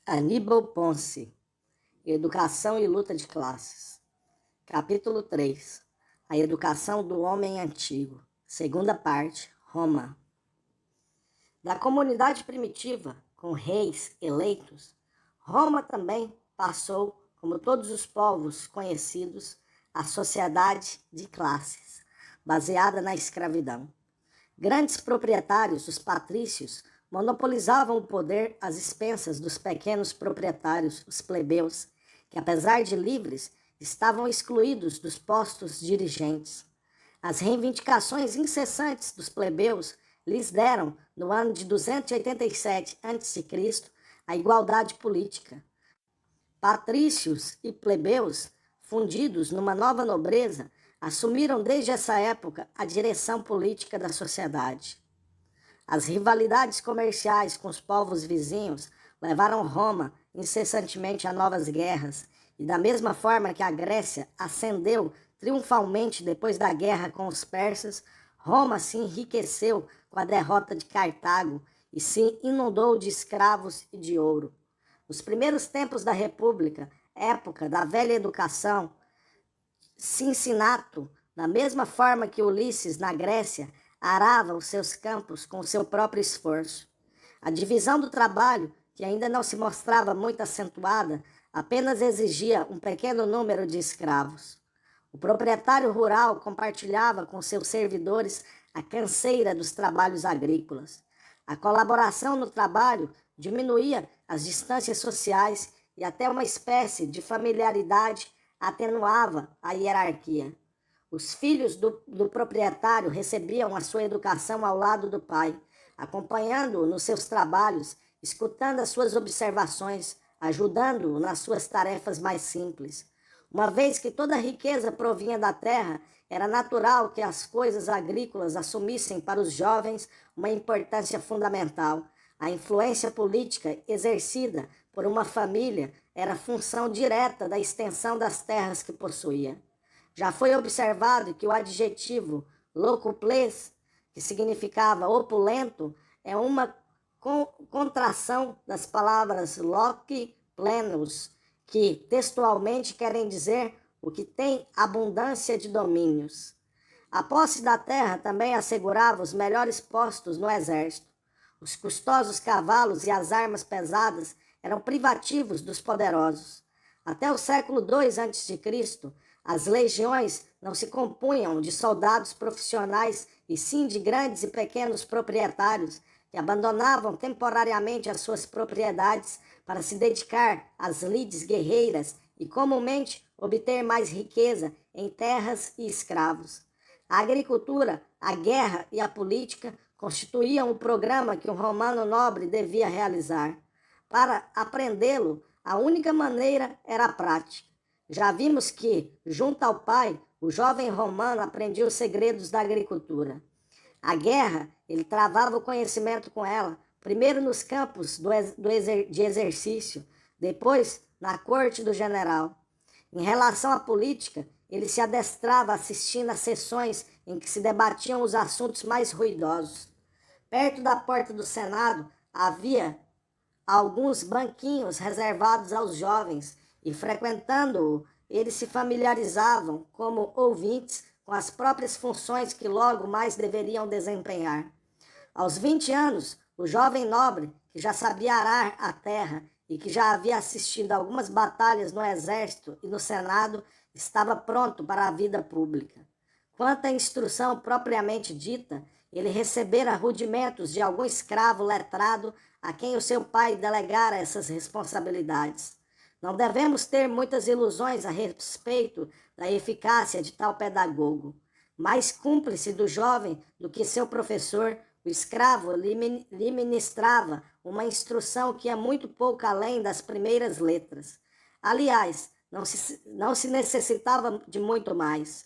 Aníbal Ponce, Educação e Luta de Classes. Capítulo 3. A Educação do Homem Antigo. Segunda parte, Roma. Da comunidade primitiva, com reis eleitos, Roma também passou, como todos os povos conhecidos, a sociedade de classes, baseada na escravidão. Grandes proprietários, os patrícios, monopolizavam o poder às expensas dos pequenos proprietários, os plebeus, que, apesar de livres, estavam excluídos dos postos dirigentes. As reivindicações incessantes dos plebeus lhes deram, no ano de 287 a.C., a igualdade política. Patrícios e plebeus, fundidos numa nova nobreza, assumiram desde essa época a direção política da sociedade. As rivalidades comerciais com os povos vizinhos levaram Roma incessantemente a novas guerras, e da mesma forma que a Grécia ascendeu triunfalmente depois da guerra com os persas, Roma se enriqueceu com a derrota de Cartago e se inundou de escravos e de ouro. Nos primeiros tempos da República, época da velha educação, Cincinato, da mesma forma que Ulisses na Grécia, arava os seus campos com o seu próprio esforço. A divisão do trabalho, que ainda não se mostrava muito acentuada, apenas exigia um pequeno número de escravos. O proprietário rural compartilhava com seus servidores a canseira dos trabalhos agrícolas. A colaboração no trabalho diminuía as distâncias sociais e até uma espécie de familiaridade atenuava a hierarquia. Os filhos do proprietário recebiam a sua educação ao lado do pai, acompanhando-o nos seus trabalhos, escutando as suas observações, ajudando-o nas suas tarefas mais simples. Uma vez que toda a riqueza provinha da terra, era natural que as coisas agrícolas assumissem para os jovens uma importância fundamental. A influência política exercida por uma família era função direta da extensão das terras que possuía. Já foi observado que o adjetivo locuples, que significava opulento, é uma contração das palavras loci plenus, que textualmente querem dizer o que tem abundância de domínios. A posse da terra também assegurava os melhores postos no exército. Os custosos cavalos e as armas pesadas eram privativos dos poderosos. Até o século II a.C., as legiões não se compunham de soldados profissionais e sim de grandes e pequenos proprietários que abandonavam temporariamente as suas propriedades para se dedicar às lides guerreiras e comumente obter mais riqueza em terras e escravos. A agricultura, a guerra e a política constituíam o programa que um romano nobre devia realizar. Para aprendê-lo, a única maneira era a prática. Já vimos que, junto ao pai, o jovem romano aprendia os segredos da agricultura. A guerra, ele travava o conhecimento com ela, primeiro nos campos de exercício, depois na corte do general. Em relação à política, ele se adestrava assistindo a sessões em que se debatiam os assuntos mais ruidosos. Perto da porta do Senado havia alguns banquinhos reservados aos jovens, e frequentando-o, eles se familiarizavam como ouvintes com as próprias funções que logo mais deveriam desempenhar. Aos 20 anos, o jovem nobre, que já sabia arar a terra e que já havia assistido a algumas batalhas no exército e no Senado, estava pronto para a vida pública. Quanto à instrução propriamente dita, ele recebera rudimentos de algum escravo letrado a quem o seu pai delegara essas responsabilidades. Não devemos ter muitas ilusões a respeito da eficácia de tal pedagogo. Mais cúmplice do jovem do que seu professor, o escravo lhe ministrava uma instrução que ia muito pouco além das primeiras letras. Aliás, não se necessitava de muito mais.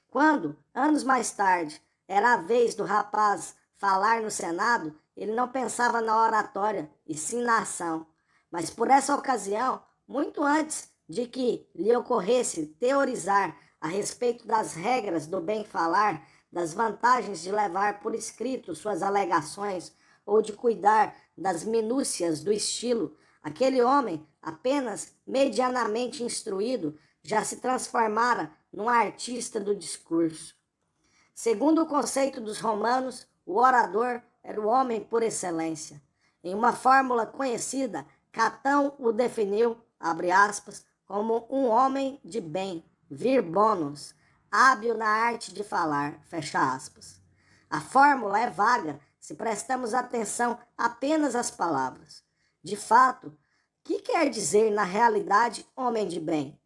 Quando, anos mais tarde, era a vez do rapaz falar no Senado, ele não pensava na oratória, e sim na ação. Mas por essa ocasião, muito antes de que lhe ocorresse teorizar a respeito das regras do bem falar, das vantagens de levar por escrito suas alegações ou de cuidar das minúcias do estilo, Aquele homem, apenas medianamente instruído, já se transformara num artista do discurso. Segundo o conceito dos romanos, o orador era o homem por excelência. Em uma fórmula conhecida, Catão o definiu, abre aspas, como um homem de bem, vir bonus, hábil na arte de falar, fecha aspas. A fórmula é vaga se prestamos atenção apenas às palavras. De fato, o que quer dizer na realidade homem de bem?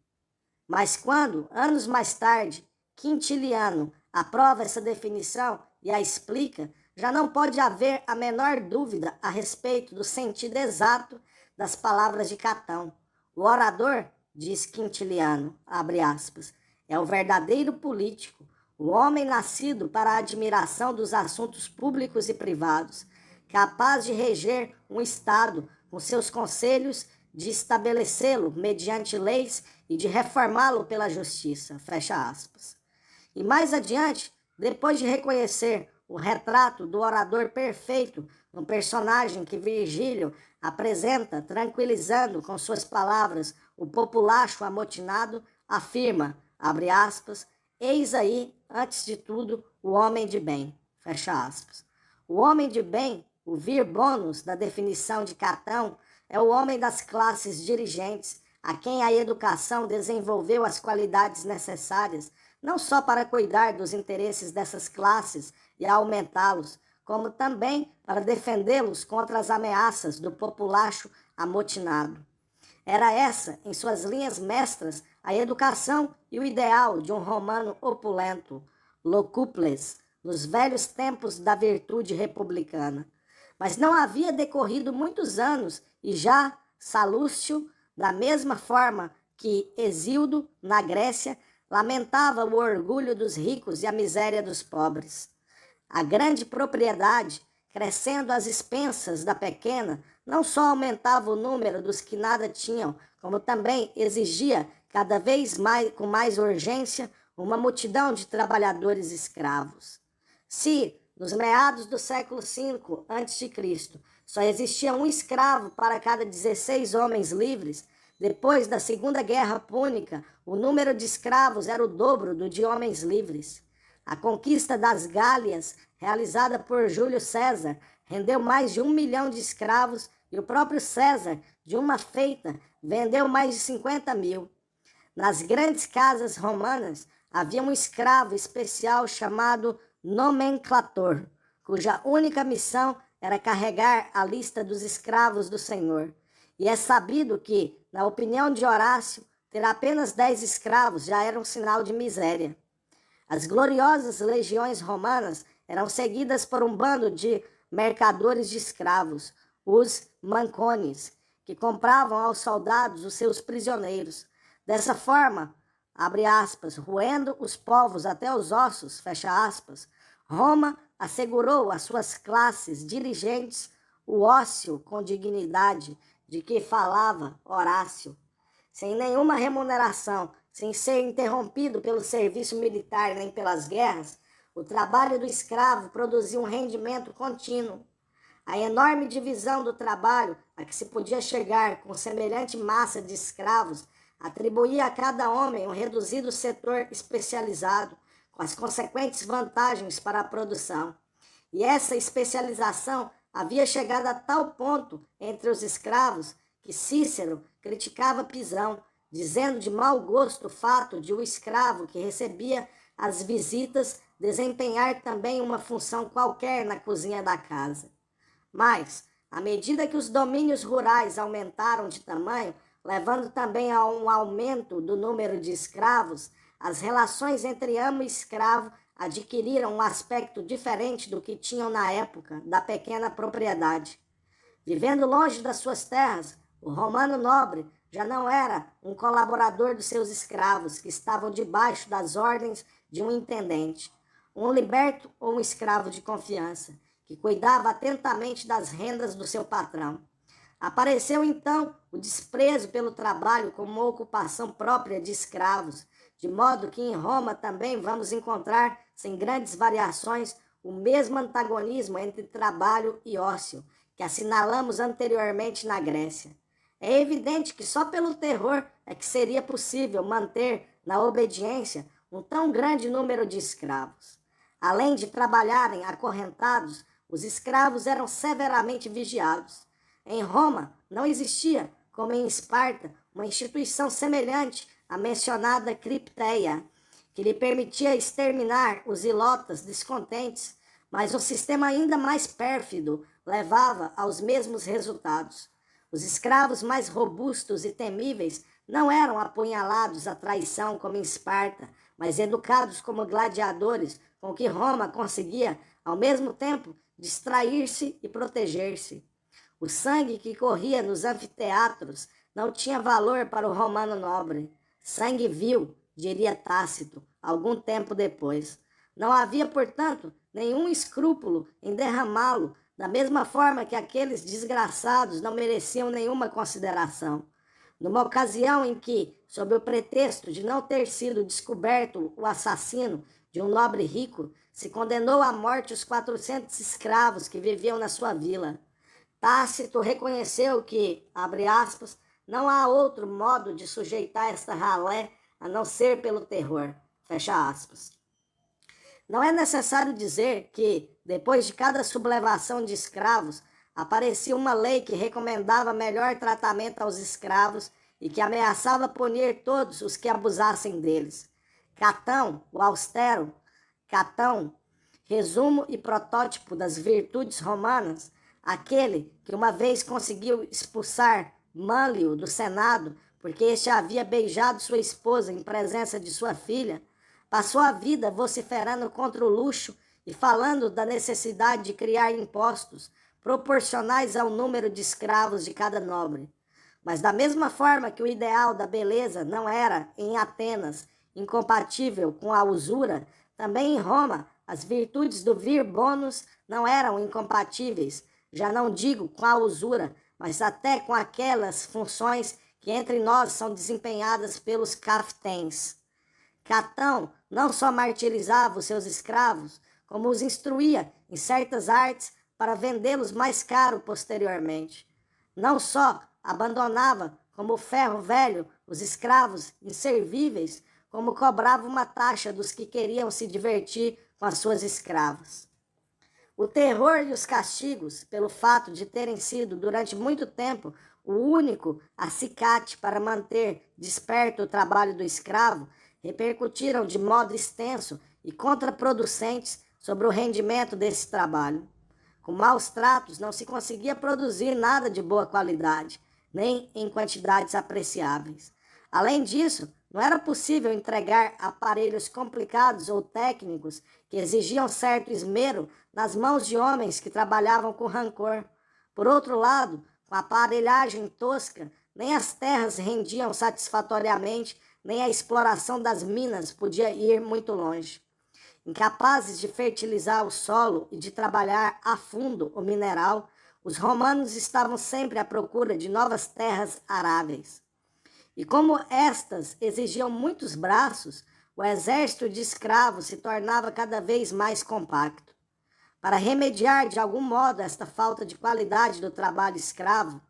Mas quando, anos mais tarde, Quintiliano aprova essa definição e a explica, já não pode haver a menor dúvida a respeito do sentido exato das palavras de Catão. O orador, diz Quintiliano, abre aspas, é o verdadeiro político, o homem nascido para a admiração dos assuntos públicos e privados, capaz de reger um Estado com seus conselhos, de estabelecê-lo mediante leis e de reformá-lo pela justiça, fecha aspas. E mais adiante, depois de reconhecer o retrato do orador perfeito no personagem que Virgílio apresenta, tranquilizando com suas palavras o populacho amotinado, afirma, abre aspas, eis aí, antes de tudo, o homem de bem, fecha aspas. O homem de bem, o vir bonus da definição de Catão, é o homem das classes dirigentes, a quem a educação desenvolveu as qualidades necessárias, não só para cuidar dos interesses dessas classes e aumentá-los, como também para defendê-los contra as ameaças do populacho amotinado. Era essa, em suas linhas mestras, a educação e o ideal de um romano opulento, locuples, nos velhos tempos da virtude republicana. Mas não havia decorrido muitos anos e já Salúcio, da mesma forma que Hesíodo, na Grécia, lamentava o orgulho dos ricos e a miséria dos pobres. A grande propriedade, crescendo às expensas da pequena, não só aumentava o número dos que nada tinham, como também exigia, cada vez mais, com mais urgência, uma multidão de trabalhadores escravos. Se, nos meados do século V a.C., só existia um escravo para cada 16 homens livres, depois da Segunda Guerra Púnica, o número de escravos era o dobro do de homens livres. A conquista das Gálias, realizada por Júlio César, rendeu mais de 1 milhão de escravos e o próprio César, de uma feita, vendeu mais de 50 mil. Nas grandes casas romanas, havia um escravo especial chamado nomenclator, cuja única missão era carregar a lista dos escravos do Senhor. E é sabido que, na opinião de Horácio, ter apenas 10 escravos já era um sinal de miséria. As gloriosas legiões romanas eram seguidas por um bando de mercadores de escravos, os mancones, que compravam aos soldados os seus prisioneiros. Dessa forma, abre aspas, roendo os povos até os ossos, fecha aspas, Roma assegurou às suas classes dirigentes o ócio com dignidade de que falava Horácio, sem nenhuma remuneração, sem ser interrompido pelo serviço militar nem pelas guerras, o trabalho do escravo produzia um rendimento contínuo. A enorme divisão do trabalho a que se podia chegar com semelhante massa de escravos atribuía a cada homem um reduzido setor especializado, com as consequentes vantagens para a produção. E essa especialização havia chegado a tal ponto entre os escravos que Cícero criticava Pisão, dizendo de mau gosto o fato de o escravo que recebia as visitas desempenhar também uma função qualquer na cozinha da casa. Mas, à medida que os domínios rurais aumentaram de tamanho, levando também a um aumento do número de escravos, as relações entre amo e escravo adquiriram um aspecto diferente do que tinham na época da pequena propriedade. Vivendo longe das suas terras, o romano nobre já não era um colaborador dos seus escravos, que estavam debaixo das ordens de um intendente, um liberto ou um escravo de confiança, que cuidava atentamente das rendas do seu patrão. Apareceu então o desprezo pelo trabalho como uma ocupação própria de escravos, de modo que em Roma também vamos encontrar, sem grandes variações, o mesmo antagonismo entre trabalho e ócio, que assinalamos anteriormente na Grécia. É evidente que só pelo terror é que seria possível manter na obediência um tão grande número de escravos. Além de trabalharem acorrentados, os escravos eram severamente vigiados. Em Roma não existia, como em Esparta, uma instituição semelhante à mencionada cripteia, que lhe permitia exterminar os ilotas descontentes, mas um sistema ainda mais pérfido levava aos mesmos resultados. Os escravos mais robustos e temíveis não eram apunhalados à traição como em Esparta, mas educados como gladiadores, com que Roma conseguia, ao mesmo tempo, distrair-se e proteger-se. O sangue que corria nos anfiteatros não tinha valor para o romano nobre. Sangue vil, diria Tácito, algum tempo depois. Não havia, portanto, nenhum escrúpulo em derramá-lo, da mesma forma que aqueles desgraçados não mereciam nenhuma consideração. Numa ocasião em que, sob o pretexto de não ter sido descoberto o assassino de um nobre rico, se condenou à morte os 400 escravos que viviam na sua vila. Tácito reconheceu que, abre aspas, não há outro modo de sujeitar esta ralé a não ser pelo terror, fecha aspas. Não é necessário dizer que, depois de cada sublevação de escravos, aparecia uma lei que recomendava melhor tratamento aos escravos e que ameaçava punir todos os que abusassem deles. Catão, o austero, Catão, resumo e protótipo das virtudes romanas, aquele que uma vez conseguiu expulsar Mânlio do Senado porque este havia beijado sua esposa em presença de sua filha, passou a vida vociferando contra o luxo e falando da necessidade de criar impostos proporcionais ao número de escravos de cada nobre. Mas da mesma forma que o ideal da beleza não era, em Atenas, incompatível com a usura, também em Roma as virtudes do vir bonus não eram incompatíveis, já não digo com a usura, mas até com aquelas funções que entre nós são desempenhadas pelos caftens. Catão não só martirizava os seus escravos, como os instruía em certas artes para vendê-los mais caro posteriormente. Não só abandonava como ferro velho os escravos inservíveis, como cobrava uma taxa dos que queriam se divertir com as suas escravas. O terror e os castigos, pelo fato de terem sido durante muito tempo o único acicate para manter desperto o trabalho do escravo, repercutiram de modo extenso e contraproducentes sobre o rendimento desse trabalho. Com maus tratos não se conseguia produzir nada de boa qualidade, nem em quantidades apreciáveis. Além disso, não era possível entregar aparelhos complicados ou técnicos que exigiam certo esmero nas mãos de homens que trabalhavam com rancor. Por outro lado, com a aparelhagem tosca, nem as terras rendiam satisfatoriamente, nem a exploração das minas podia ir muito longe. Incapazes de fertilizar o solo e de trabalhar a fundo o mineral, os romanos estavam sempre à procura de novas terras aráveis. E como estas exigiam muitos braços, o exército de escravos se tornava cada vez mais compacto. Para remediar de algum modo esta falta de qualidade do trabalho escravo,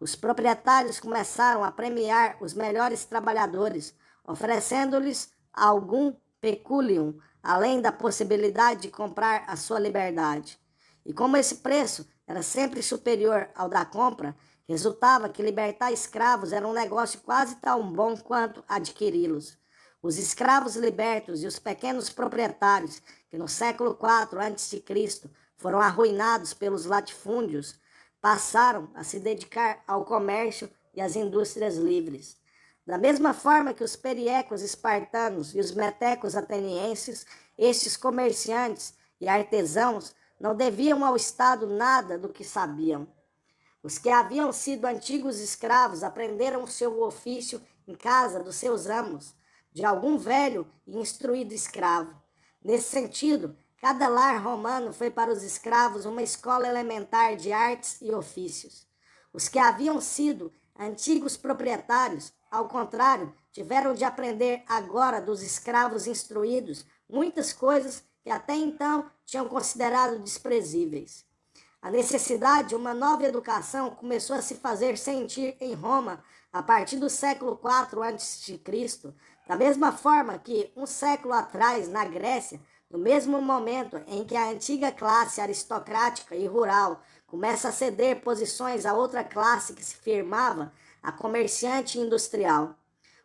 os proprietários começaram a premiar os melhores trabalhadores, oferecendo-lhes algum peculium, além da possibilidade de comprar a sua liberdade. E como esse preço era sempre superior ao da compra, resultava que libertar escravos era um negócio quase tão bom quanto adquiri-los. Os escravos libertos e os pequenos proprietários, que no século IV a.C. foram arruinados pelos latifúndios, passaram a se dedicar ao comércio e às indústrias livres. Da mesma forma que os periecos espartanos e os metecos atenienses, estes comerciantes e artesãos não deviam ao Estado nada do que sabiam. Os que haviam sido antigos escravos aprenderam o seu ofício em casa dos seus amos, de algum velho e instruído escravo. Nesse sentido, cada lar romano foi para os escravos uma escola elementar de artes e ofícios. Os que haviam sido antigos proprietários, ao contrário, tiveram de aprender agora dos escravos instruídos muitas coisas que até então tinham considerado desprezíveis. A necessidade de uma nova educação começou a se fazer sentir em Roma a partir do século IV a.C., da mesma forma que um século atrás, na Grécia, no mesmo momento em que a antiga classe aristocrática e rural começa a ceder posições a outra classe que se firmava, a comerciante industrial.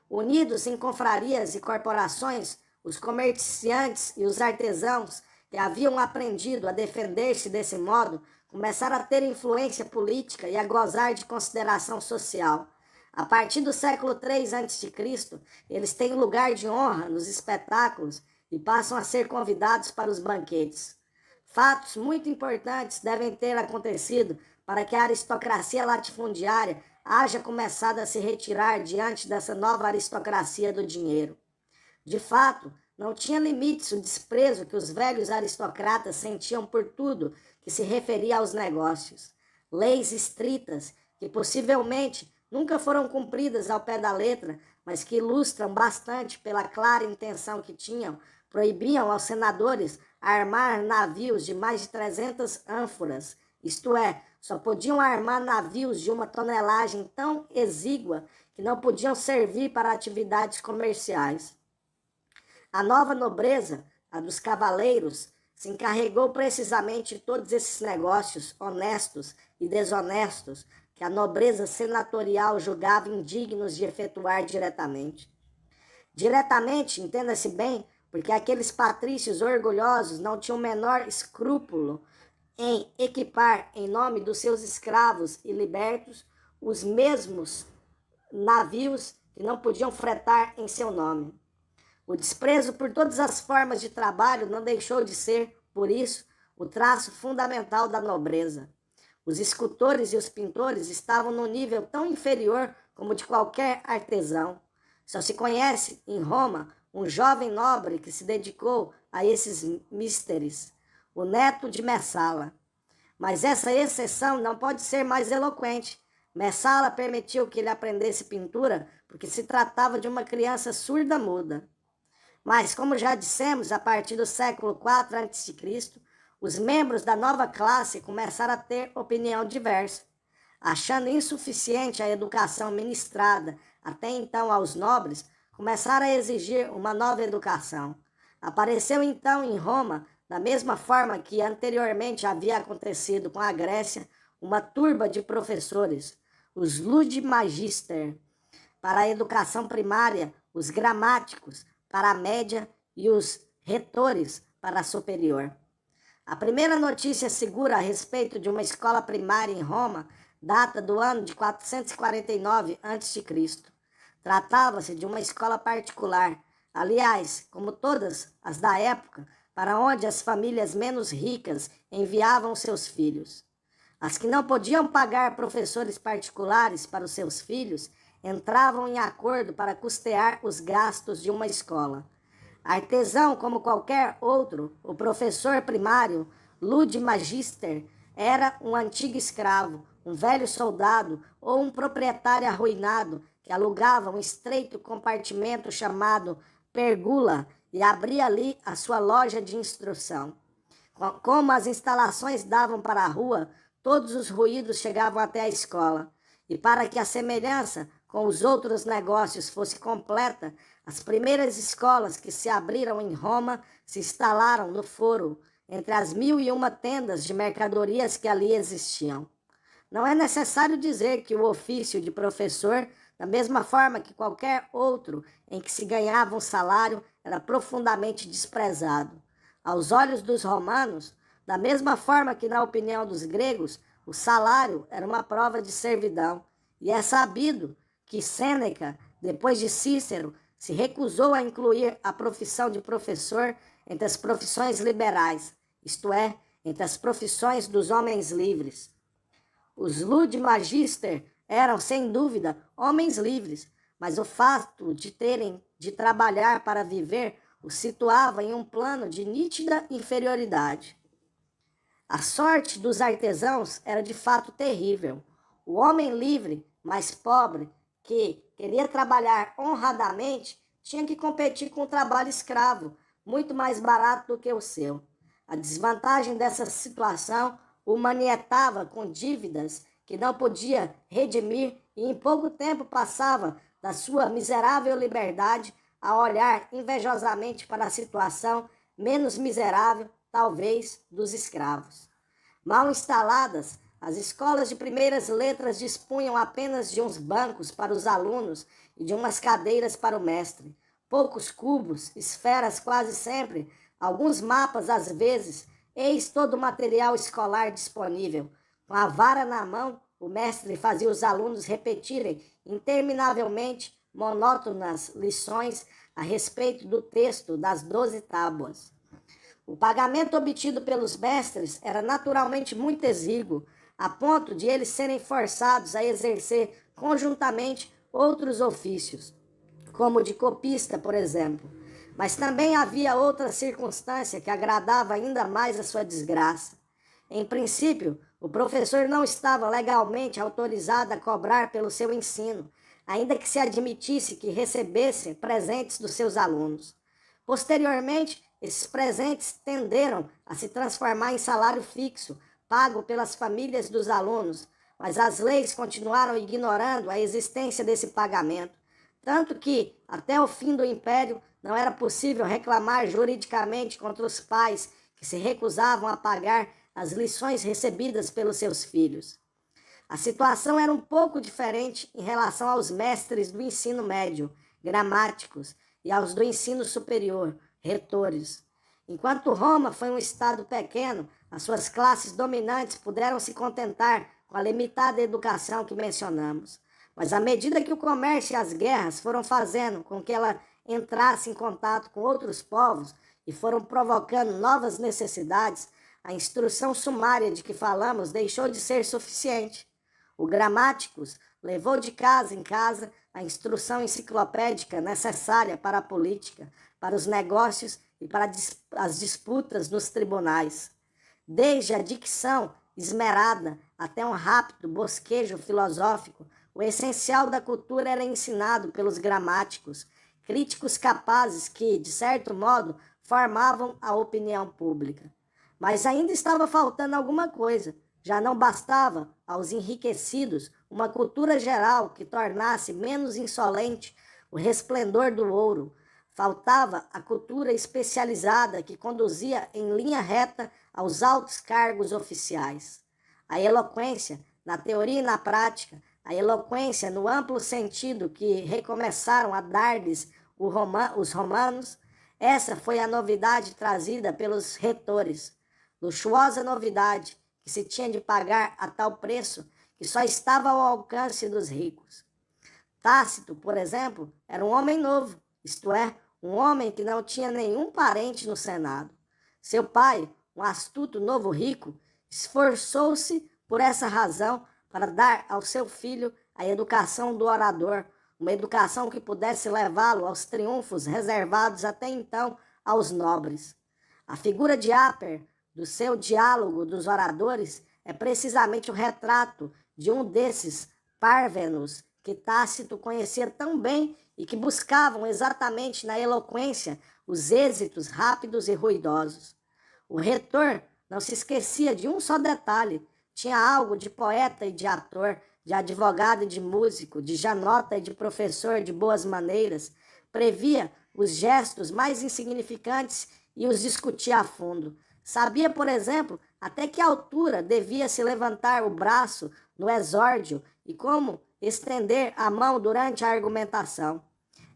Unidos em confrarias e corporações, os comerciantes e os artesãos que haviam aprendido a defender-se desse modo começaram a ter influência política e a gozar de consideração social. A partir do século III a.C., eles têm lugar de honra nos espetáculos e passam a ser convidados para os banquetes. Fatos muito importantes devem ter acontecido para que a aristocracia latifundiária haja começado a se retirar diante dessa nova aristocracia do dinheiro. De fato, não tinha limites o desprezo que os velhos aristocratas sentiam por tudo que se referia aos negócios. Leis estritas, que possivelmente nunca foram cumpridas ao pé da letra, mas que ilustram bastante pela clara intenção que tinham, proibiam aos senadores armar navios de mais de 300 ânforas, isto é, só podiam armar navios de uma tonelagem tão exígua que não podiam servir para atividades comerciais. A nova nobreza, a dos cavaleiros, se encarregou precisamente de todos esses negócios honestos e desonestos que a nobreza senatorial julgava indignos de efetuar diretamente. Diretamente, entenda-se bem, porque aqueles patrícios orgulhosos não tinham o menor escrúpulo em equipar, em nome dos seus escravos e libertos, os mesmos navios que não podiam fretar em seu nome. O desprezo por todas as formas de trabalho não deixou de ser, por isso, o traço fundamental da nobreza. Os escultores e os pintores estavam num nível tão inferior como de qualquer artesão. Só se conhece, em Roma, um jovem nobre que se dedicou a esses misteres, o neto de Messala. Mas essa exceção não pode ser mais eloquente. Messala permitiu que ele aprendesse pintura porque se tratava de uma criança surda-muda. Mas, como já dissemos, a partir do século IV a.C., os membros da nova classe começaram a ter opinião diversa. Achando insuficiente a educação ministrada até então aos nobres, começaram a exigir uma nova educação. Apareceu então em Roma, da mesma forma que anteriormente havia acontecido com a Grécia, uma turba de professores, os Ludi Magister, para a educação primária, os gramáticos, para a média e os retores para a superior. A primeira notícia segura a respeito de uma escola primária em Roma data do ano de 449 a.C. Tratava-se de uma escola particular, aliás, como todas as da época, para onde as famílias menos ricas enviavam seus filhos. As que não podiam pagar professores particulares para os seus filhos entravam em acordo para custear os gastos de uma escola. Artesão como qualquer outro, o professor primário, Ludi Magister, era um antigo escravo, um velho soldado ou um proprietário arruinado que alugava um estreito compartimento chamado pergula e abria ali a sua loja de instrução. Como as instalações davam para a rua, todos os ruídos chegavam até a escola. E para que a semelhança com os outros negócios fosse completa, as primeiras escolas que se abriram em Roma se instalaram no foro, entre as 1001 tendas de mercadorias que ali existiam. Não é necessário dizer que o ofício de professor, da mesma forma que qualquer outro em que se ganhava um salário, era profundamente desprezado. Aos olhos dos romanos, da mesma forma que na opinião dos gregos, o salário era uma prova de servidão. E é sabido que Sêneca, depois de Cícero, se recusou a incluir a profissão de professor entre as profissões liberais, isto é, entre as profissões dos homens livres. Os Ludi Magister eram, sem dúvida, homens livres, mas o fato de terem de trabalhar para viver os situava em um plano de nítida inferioridade. A sorte dos artesãos era de fato terrível. O homem livre, mais pobre, que queria trabalhar honradamente, tinha que competir com o trabalho escravo, muito mais barato do que o seu. A desvantagem dessa situação o manietava com dívidas que não podia redimir e em pouco tempo passava da sua miserável liberdade a olhar invejosamente para a situação menos miserável, talvez, dos escravos. Mal instaladas, as escolas de primeiras letras dispunham apenas de uns bancos para os alunos e de umas cadeiras para o mestre. Poucos cubos, esferas quase sempre, alguns mapas às vezes, eis todo o material escolar disponível. Com a vara na mão, o mestre fazia os alunos repetirem interminavelmente monótonas lições a respeito do texto das 12 tábuas. O pagamento obtido pelos mestres era naturalmente muito exíguo, a ponto de eles serem forçados a exercer conjuntamente outros ofícios, como o de copista, por exemplo. Mas também havia outra circunstância que agravava ainda mais a sua desgraça. Em princípio, o professor não estava legalmente autorizado a cobrar pelo seu ensino, ainda que se admitisse que recebesse presentes dos seus alunos. Posteriormente, esses presentes tenderam a se transformar em salário fixo, pago pelas famílias dos alunos, mas as leis continuaram ignorando a existência desse pagamento, tanto que, até o fim do Império, não era possível reclamar juridicamente contra os pais que se recusavam a pagar as lições recebidas pelos seus filhos. A situação era um pouco diferente em relação aos mestres do ensino médio, gramáticos, e aos do ensino superior, retores. Enquanto Roma foi um estado pequeno, as suas classes dominantes puderam se contentar com a limitada educação que mencionamos. Mas à medida que o comércio e as guerras foram fazendo com que ela entrasse em contato com outros povos e foram provocando novas necessidades, a instrução sumária de que falamos deixou de ser suficiente. O Gramáticos levou de casa em casa a instrução enciclopédica necessária para a política, para os negócios e para as disputas nos tribunais. Desde a dicção esmerada até um rápido bosquejo filosófico, o essencial da cultura era ensinado pelos gramáticos, críticos capazes que, de certo modo, formavam a opinião pública. Mas ainda estava faltando alguma coisa. Já não bastava aos enriquecidos uma cultura geral que tornasse menos insolente o resplendor do ouro. Faltava a cultura especializada que conduzia em linha reta aos altos cargos oficiais. A eloquência, na teoria e na prática, a eloquência no amplo sentido que recomeçaram a dar-lhes os romanos, essa foi a novidade trazida pelos retores. Luxuosa novidade que se tinha de pagar a tal preço que só estava ao alcance dos ricos. Tácito, por exemplo, era um homem novo, isto é, um homem que não tinha nenhum parente no Senado. Seu pai, um astuto novo rico, esforçou-se por essa razão para dar ao seu filho a educação do orador, uma educação que pudesse levá-lo aos triunfos reservados até então aos nobres. A figura de Aper, do seu diálogo dos oradores, é precisamente o retrato de um desses párvenos que Tácito conhecia tão bem e que buscavam exatamente na eloquência os êxitos rápidos e ruidosos. O retor não se esquecia de um só detalhe: tinha algo de poeta e de ator, de advogado e de músico, de janota e de professor de boas maneiras, previa os gestos mais insignificantes e os discutia a fundo. Sabia, por exemplo, até que altura devia se levantar o braço no exórdio e como estender a mão durante a argumentação.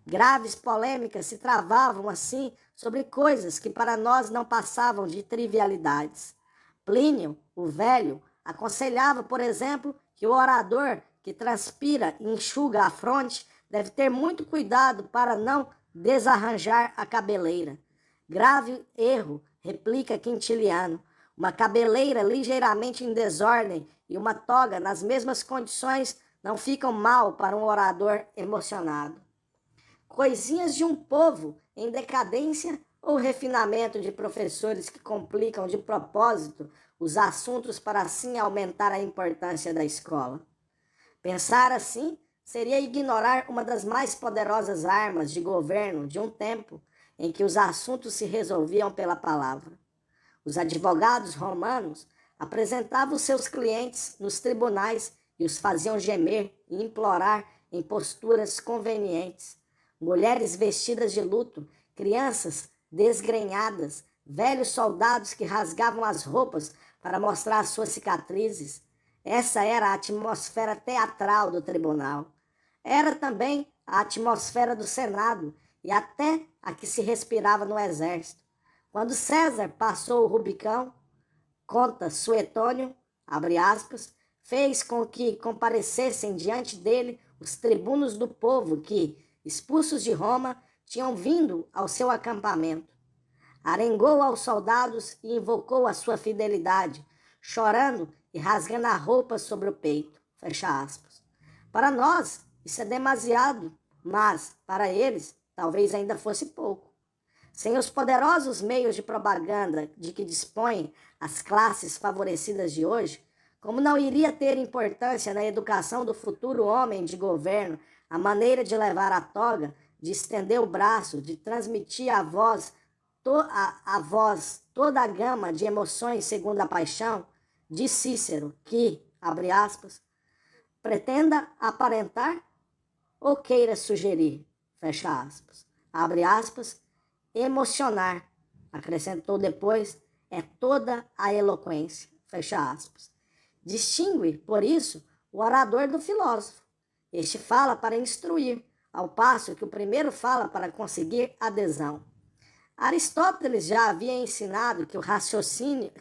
Graves polêmicas se travavam assim sobre coisas que para nós não passavam de trivialidades. Plínio, o velho, aconselhava, por exemplo, que o orador que transpira e enxuga a fronte deve ter muito cuidado para não desarranjar a cabeleira. Grave erro, replica Quintiliano. Uma cabeleira ligeiramente em desordem e uma toga nas mesmas condições não ficam mal para um orador emocionado. Coisinhas de um povo em decadência ou refinamento de professores que complicam de propósito os assuntos para assim aumentar a importância da escola. Pensar assim seria ignorar uma das mais poderosas armas de governo de um tempo em que os assuntos se resolviam pela palavra. Os advogados romanos apresentava os seus clientes nos tribunais e os faziam gemer e implorar em posturas convenientes. Mulheres vestidas de luto, crianças desgrenhadas, velhos soldados que rasgavam as roupas para mostrar as suas cicatrizes. Essa era a atmosfera teatral do tribunal. Era também a atmosfera do Senado e até a que se respirava no exército. Quando César passou o Rubicão, conta Suetônio, abre aspas, fez com que comparecessem diante dele os tribunos do povo que, expulsos de Roma, tinham vindo ao seu acampamento. Arengou aos soldados e invocou a sua fidelidade, chorando e rasgando a roupa sobre o peito. Fecha aspas. Para nós, isso é demasiado, mas, para eles, talvez ainda fosse pouco. Sem os poderosos meios de propaganda de que dispõem as classes favorecidas de hoje, como não iria ter importância na educação do futuro homem de governo a maneira de levar a toga, de estender o braço, de transmitir a voz toda a gama de emoções segundo a paixão, diz Cícero que, abre aspas, pretenda aparentar ou queira sugerir, fecha aspas, abre aspas, emocionar, acrescentou depois, é toda a eloquência, fecha aspas. Distingue, por isso, o orador do filósofo. Este fala para instruir, ao passo que o primeiro fala para conseguir adesão. Aristóteles já havia ensinado que o raciocínio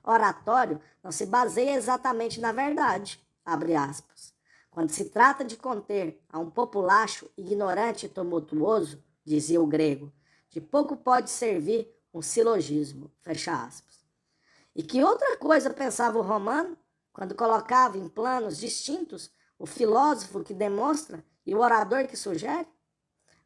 oratório não se baseia exatamente na verdade, abre aspas. Quando se trata de conter a um populacho ignorante e tumultuoso, dizia o grego, de pouco pode servir um silogismo, fecha aspas. E que outra coisa pensava o romano, quando colocava em planos distintos o filósofo que demonstra e o orador que sugere?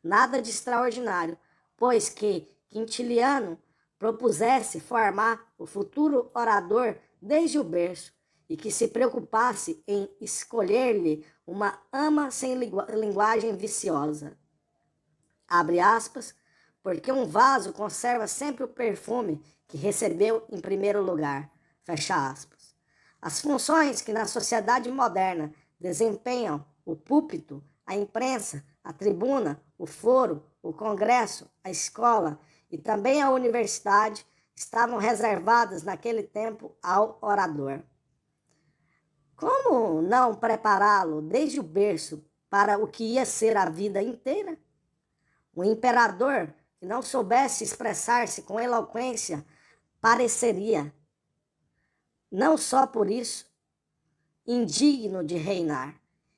Nada de extraordinário, pois que Quintiliano propusesse formar o futuro orador desde o berço e que se preocupasse em escolher-lhe uma ama sem linguagem viciosa. Abre aspas, porque um vaso conserva sempre o perfume que recebeu em primeiro lugar. Fecha aspas. As funções que na sociedade moderna desempenham o púlpito, a imprensa, a tribuna, o foro, o congresso, a escola e também a universidade estavam reservadas naquele tempo ao orador. Como não prepará-lo desde o berço para o que ia ser a vida inteira? O imperador que não soubesse expressar-se com eloquência pareceria, não só por isso, indigno de reinar.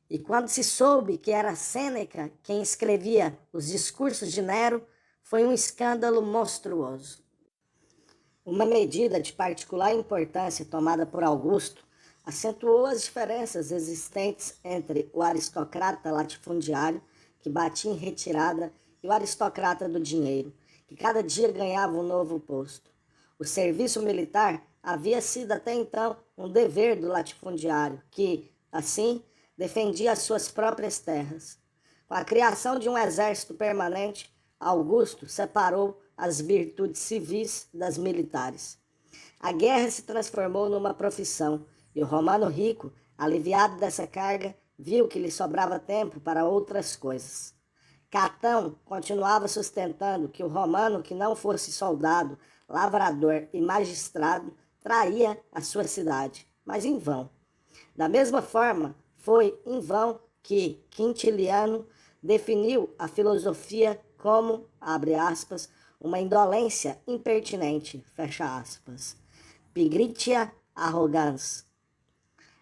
E quando se soube que era Sêneca quem escrevia os discursos de Nero, foi um escândalo monstruoso. Uma medida de particular importância tomada por Augusto acentuou as diferenças existentes entre o aristocrata latifundiário, que batia em retirada, e o aristocrata do dinheiro, que cada dia ganhava um novo posto. O serviço militar havia sido até então um dever do latifundiário, que, assim, defendia as suas próprias terras. Com a criação de um exército permanente, Augusto separou as virtudes civis das militares. A guerra se transformou numa profissão, e o romano rico, aliviado dessa carga, viu que lhe sobrava tempo para outras coisas. Catão continuava sustentando que o romano que não fosse soldado, lavrador e magistrado traía a sua cidade, mas em vão. Da mesma forma, foi em vão que Quintiliano definiu a filosofia como, abre aspas, uma indolência impertinente, fecha aspas, pigritia arrogans.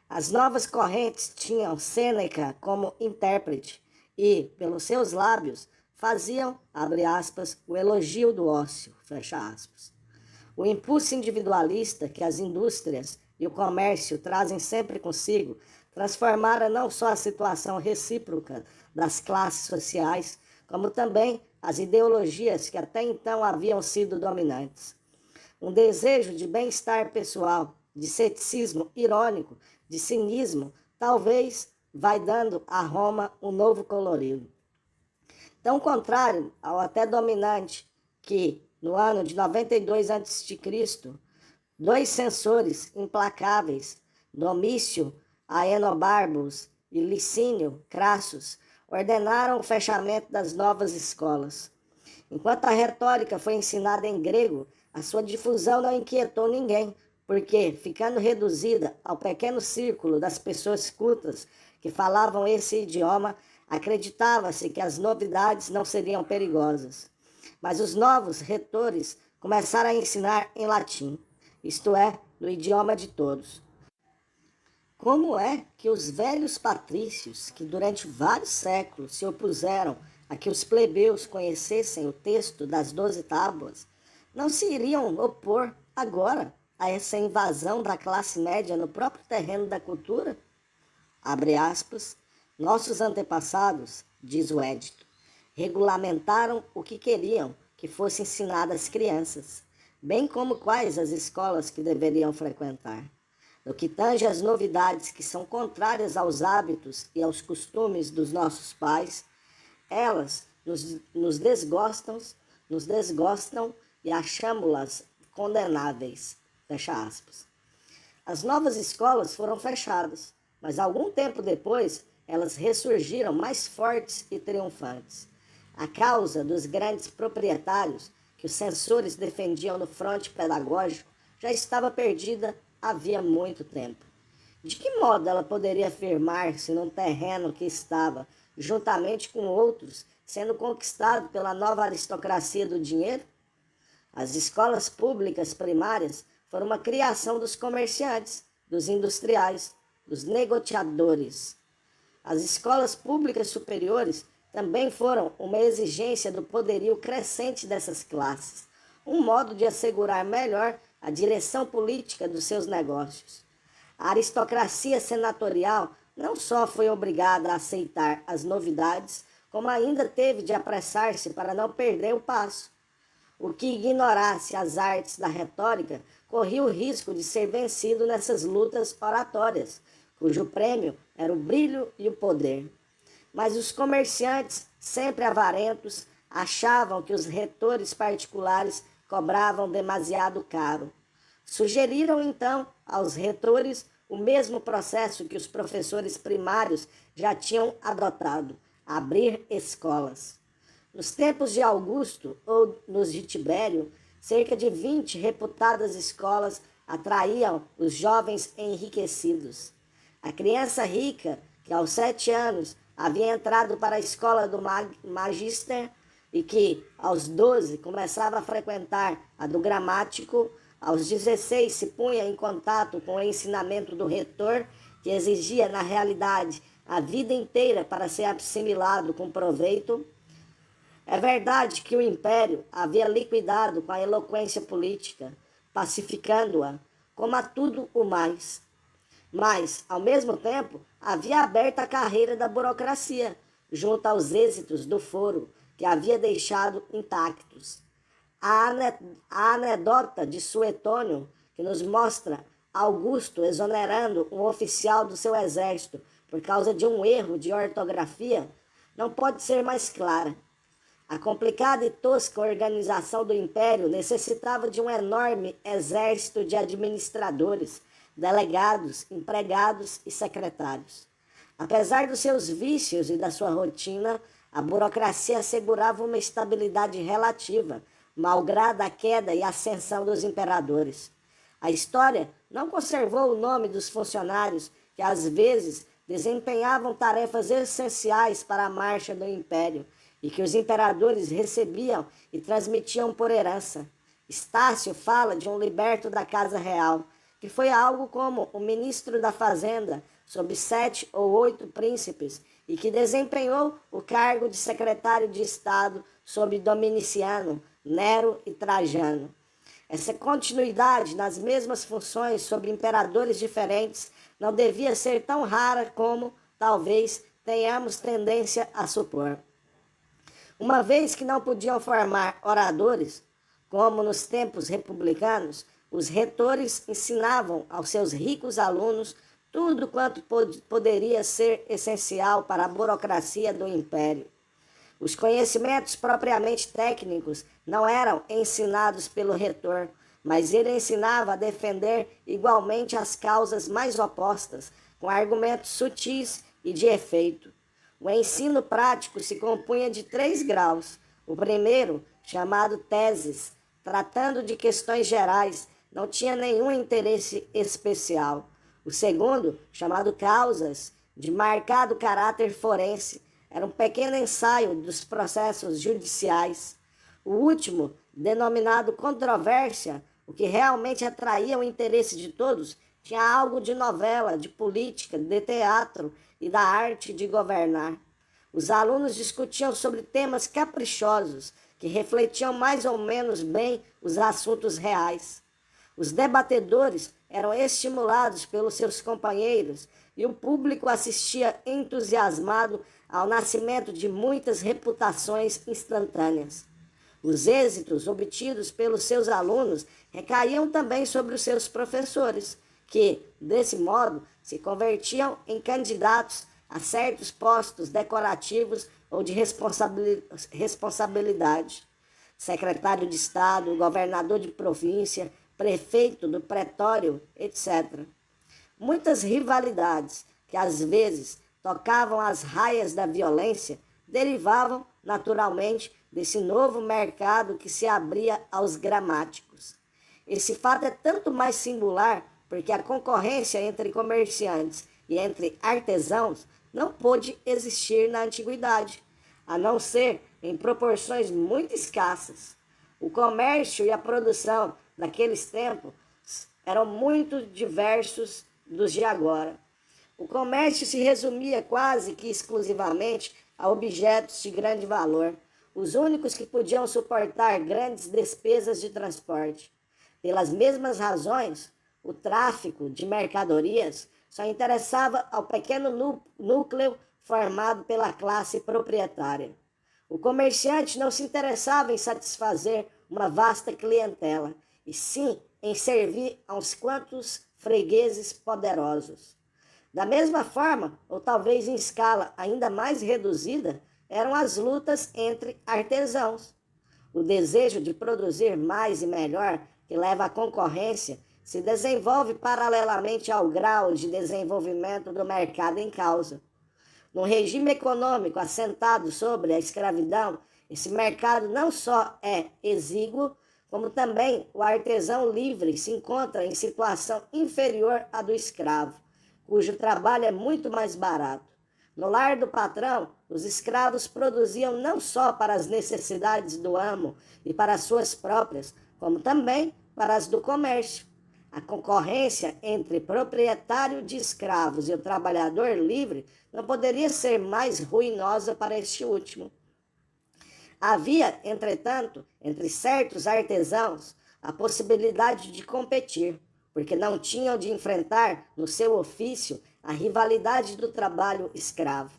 As novas correntes tinham Sêneca como intérprete e, pelos seus lábios, faziam, abre aspas, o elogio do ócio, fecha aspas. O impulso individualista que as indústrias e o comércio trazem sempre consigo transformara não só a situação recíproca das classes sociais, como também as ideologias que até então haviam sido dominantes. Um desejo de bem-estar pessoal, de ceticismo irônico, de cinismo, talvez vai dando a Roma um novo colorido. Tão contrário ao até dominante que, no ano de 92 a.C., Dois censores implacáveis, Domício Aenobarbus e Licínio Crassus, ordenaram o fechamento das novas escolas. Enquanto a retórica foi ensinada em grego, a sua difusão não inquietou ninguém, porque, ficando reduzida ao pequeno círculo das pessoas cultas que falavam esse idioma, acreditava-se que as novidades não seriam perigosas. Mas os novos retores começaram a ensinar em latim, isto é, no idioma de todos. Como é que os velhos patrícios, que durante vários séculos se opuseram a que os plebeus conhecessem o texto das 12 tábuas, não se iriam opor agora a essa invasão da classe média no próprio terreno da cultura? Abre aspas, nossos antepassados, diz o édito, regulamentaram o que queriam que fosse ensinado às crianças, bem como quais as escolas que deveriam frequentar. No que tange às novidades que são contrárias aos hábitos e aos costumes dos nossos pais, elas nos desgostam e achamos-las condenáveis. Fecha aspas. As novas escolas foram fechadas, mas algum tempo depois elas ressurgiram mais fortes e triunfantes. A causa dos grandes proprietários que os censores defendiam no fronte pedagógico já estava perdida havia muito tempo. De que modo ela poderia afirmar-se num terreno que estava, juntamente com outros, sendo conquistado pela nova aristocracia do dinheiro? As escolas públicas primárias foram uma criação dos comerciantes, dos industriais, dos negociadores. As escolas públicas superiores também foram uma exigência do poderio crescente dessas classes, um modo de assegurar melhor a direção política dos seus negócios. A aristocracia senatorial não só foi obrigada a aceitar as novidades, como ainda teve de apressar-se para não perder o passo. O que ignorasse as artes da retórica corria o risco de ser vencido nessas lutas oratórias, cujo prêmio era o brilho e o poder. Mas os comerciantes, sempre avarentos, achavam que os retores particulares cobravam demasiado caro. Sugeriram então aos retores o mesmo processo que os professores primários já tinham adotado: abrir escolas. Nos tempos de Augusto ou nos de Tibério, cerca de 20 reputadas escolas atraíam os jovens enriquecidos. A criança rica, que aos 7 anos havia entrado para a escola do Magister e que aos 12 começava a frequentar a do gramático, aos 16 se punha em contato com o ensinamento do retor, que exigia, na realidade, a vida inteira para ser assimilado com proveito. É verdade que o Império havia liquidado com a eloquência política, pacificando-a, como a tudo o mais. Mas, ao mesmo tempo, havia aberto a carreira da burocracia, junto aos êxitos do foro, que havia deixado intactos. A anedota de Suetônio, que nos mostra Augusto exonerando um oficial do seu exército por causa de um erro de ortografia, não pode ser mais clara. A complicada e tosca organização do império necessitava de um enorme exército de administradores, delegados, empregados e secretários. Apesar dos seus vícios e da sua rotina, a burocracia assegurava uma estabilidade relativa, malgrado a queda e ascensão dos imperadores. A história não conservou o nome dos funcionários que, às vezes, desempenhavam tarefas essenciais para a marcha do império e que os imperadores recebiam e transmitiam por herança. Estácio fala de um liberto da casa real, que foi algo como o ministro da fazenda, sob 7 ou 8 príncipes, e que desempenhou o cargo de secretário de Estado sob Dominiciano, Nero e Trajano. Essa continuidade nas mesmas funções sobre imperadores diferentes não devia ser tão rara como, talvez, tenhamos tendência a supor. Uma vez que não podiam formar oradores, como nos tempos republicanos, os retores ensinavam aos seus ricos alunos tudo quanto poderia ser essencial para a burocracia do império. Os conhecimentos propriamente técnicos não eram ensinados pelo retor, mas ele ensinava a defender igualmente as causas mais opostas, com argumentos sutis e de efeito. O ensino prático se compunha de 3 graus. O primeiro, chamado teses, tratando de questões gerais, não tinha nenhum interesse especial. O segundo, chamado causas, de marcado caráter forense, era um pequeno ensaio dos processos judiciais. O último, denominado controvérsia, o que realmente atraía o interesse de todos, tinha algo de novela, de política, de teatro e da arte de governar. Os alunos discutiam sobre temas caprichosos, que refletiam mais ou menos bem os assuntos reais. Os debatedores eram estimulados pelos seus companheiros e o público assistia entusiasmado ao nascimento de muitas reputações instantâneas. Os êxitos obtidos pelos seus alunos recaíam também sobre os seus professores, que, desse modo, se convertiam em candidatos a certos postos decorativos ou de responsabilidade. Secretário de Estado, governador de província, prefeito do pretório, etc. Muitas rivalidades, que às vezes tocavam as raias da violência, derivavam, naturalmente, desse novo mercado que se abria aos gramáticos. Esse fato é tanto mais singular porque a concorrência entre comerciantes e entre artesãos não pôde existir na antiguidade, a não ser em proporções muito escassas. O comércio e a produção naqueles tempos eram muito diversos dos de agora. O comércio se resumia quase que exclusivamente a objetos de grande valor, os únicos que podiam suportar grandes despesas de transporte. Pelas mesmas razões, o tráfico de mercadorias só interessava ao pequeno núcleo formado pela classe proprietária. O comerciante não se interessava em satisfazer uma vasta clientela, e sim em servir a uns quantos fregueses poderosos. Da mesma forma, ou talvez em escala ainda mais reduzida, eram as lutas entre artesãos. O desejo de produzir mais e melhor, que leva à concorrência, se desenvolve paralelamente ao grau de desenvolvimento do mercado em causa. Num regime econômico assentado sobre a escravidão, esse mercado não só é exíguo, como também o artesão livre se encontra em situação inferior à do escravo, cujo trabalho é muito mais barato. No lar do patrão, os escravos produziam não só para as necessidades do amo e para as suas próprias, como também para as do comércio. A concorrência entre proprietário de escravos e o trabalhador livre não poderia ser mais ruinosa para este último. Havia, entretanto, entre certos artesãos, a possibilidade de competir, porque não tinham de enfrentar no seu ofício a rivalidade do trabalho escravo.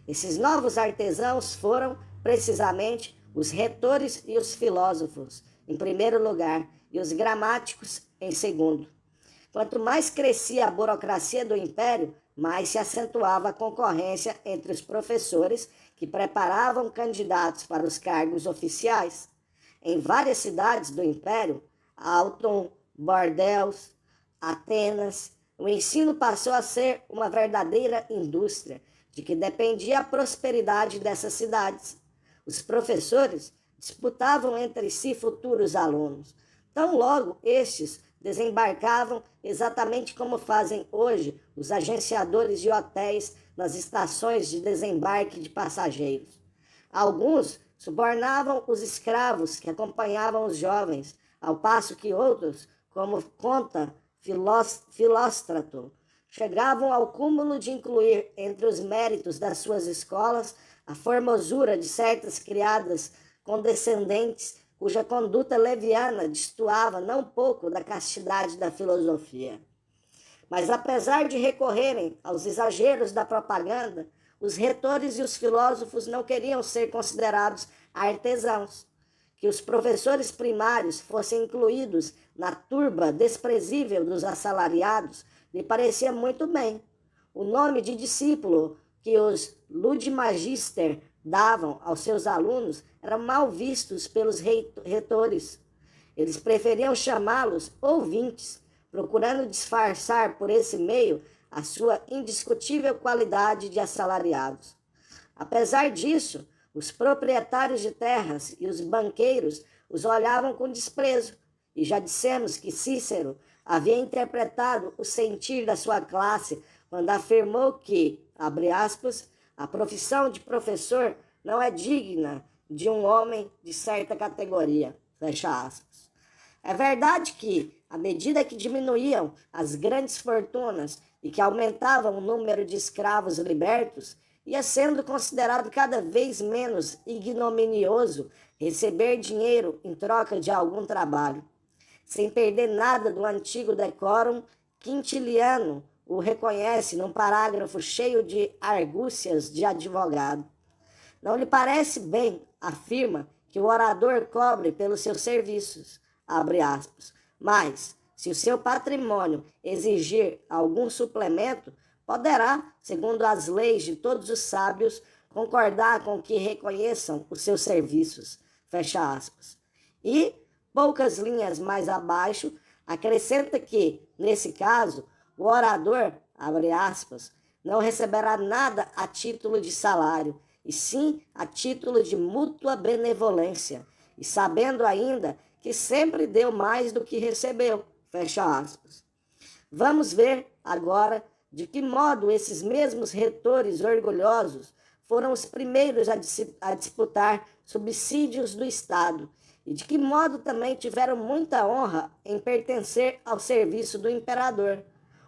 Esses novos artesãos foram, precisamente, os retores e os filósofos, em primeiro lugar, e os gramáticos, em segundo. Quanto mais crescia a burocracia do império, mais se acentuava a concorrência entre os professores que preparavam candidatos para os cargos oficiais. Em várias cidades do império, Alton, Bordeaux, Atenas, o ensino passou a ser uma verdadeira indústria, de que dependia a prosperidade dessas cidades. Os professores disputavam entre si futuros alunos. Tão logo estes desembarcavam exatamente como fazem hoje os agenciadores de hotéis nas estações de desembarque de passageiros. Alguns subornavam os escravos que acompanhavam os jovens, ao passo que outros, como conta Filóstrato, chegavam ao cúmulo de incluir entre os méritos das suas escolas a formosura de certas criadas condescendentes, cuja conduta leviana destoava não pouco da castidade da filosofia. Mas apesar de recorrerem aos exageros da propaganda, os retores e os filósofos não queriam ser considerados artesãos. Que os professores primários fossem incluídos na turba desprezível dos assalariados lhe parecia muito bem. O nome de discípulo que os ludimagister davam aos seus alunos eram mal vistos pelos retores. Eles preferiam chamá-los ouvintes, procurando disfarçar por esse meio a sua indiscutível qualidade de assalariados. Apesar disso, os proprietários de terras e os banqueiros os olhavam com desprezo, e já dissemos que Cícero havia interpretado o sentir da sua classe quando afirmou que, abre aspas, a profissão de professor não é digna de um homem de certa categoria, fecha aspas. É verdade que, à medida que diminuíam as grandes fortunas e que aumentavam o número de escravos libertos, ia sendo considerado cada vez menos ignominioso receber dinheiro em troca de algum trabalho. Sem perder nada do antigo decórum, Quintiliano o reconhece num parágrafo cheio de argúcias de advogado. Não lhe parece bem, afirma, que o orador cobre pelos seus serviços, abre aspas, mas, se o seu patrimônio exigir algum suplemento, poderá, segundo as leis de todos os sábios, concordar com que reconheçam os seus serviços, fecha aspas. E, poucas linhas mais abaixo, acrescenta que, nesse caso, o orador, abre aspas, não receberá nada a título de salário, e sim a título de mútua benevolência, e sabendo ainda que sempre deu mais do que recebeu, fecha aspas. Vamos ver agora de que modo esses mesmos retores orgulhosos foram os primeiros a disputar subsídios do Estado e de que modo também tiveram muita honra em pertencer ao serviço do imperador,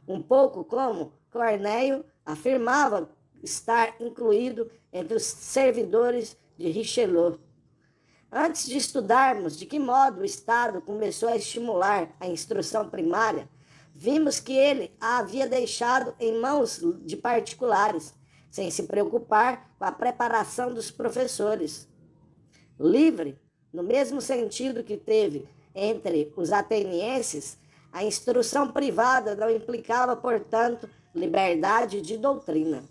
um pouco como Corneille afirmava estar incluído entre os servidores de Richelieu. Antes de estudarmos de que modo o Estado começou a estimular a instrução primária, vimos que ele a havia deixado em mãos de particulares, sem se preocupar com a preparação dos professores. Livre, no mesmo sentido que teve entre os atenienses, a instrução privada não implicava, portanto, liberdade de doutrina.